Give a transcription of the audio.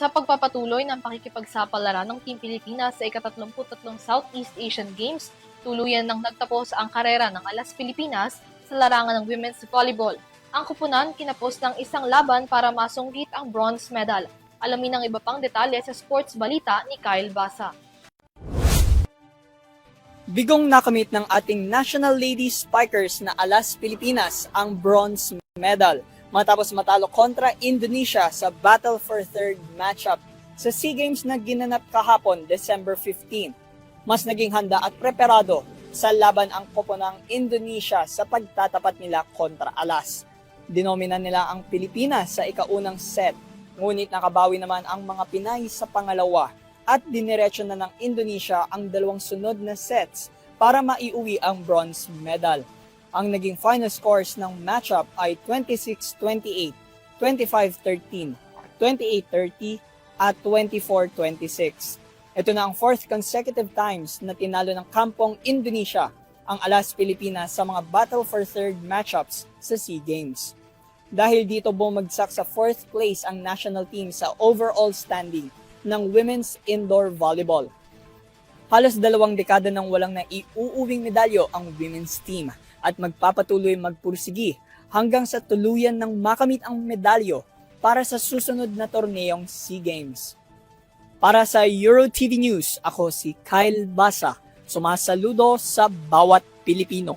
Sa pagpapatuloy ng pakikipagsapalaran ng Team Pilipinas sa ika-33 Southeast Asian Games, tuluyan nang nagtapos ang karera ng Alas Pilipinas sa larangan ng women's volleyball. Ang kupunan kinapos ng isang laban para masunggit ang bronze medal. Alamin ang iba pang detalye sa sports balita ni Kyle Basa. Bigong nakamit ng ating National Ladies Spikers na Alas Pilipinas ang bronze medal matapos matalo kontra Indonesia sa Battle for Third matchup sa SEA Games na ginanap kahapon December 15. Mas naging handa at preparado sa laban ang koponang Indonesia sa pagtatapat nila kontra Alas. Dinomina nila ang Pilipinas sa ikaunang set, ngunit nakabawi naman ang mga Pinay sa pangalawa at diniretso na ng Indonesia ang dalawang sunod na sets para maiuwi ang bronze medal. Ang naging final scores ng matchup ay 26-28, 25-13, 28-30 at 24-26. Ito na ang fourth consecutive times na tinalo ng kampong Indonesia ang Alas Pilipinas sa mga battle for third matchups sa SEA Games. Dahil dito bumagsak sa fourth place ang national team sa overall standing ng women's indoor volleyball. Halos 2 dekada nang walang naiuuwing medalyo ang women's team at magpapatuloy magpursigi hanggang sa tuluyan ng makamit ang medalyo para sa susunod na torneyong SEA Games. Para sa EuroTV News, ako si Kyle Basa, sumasaludo sa bawat Pilipino.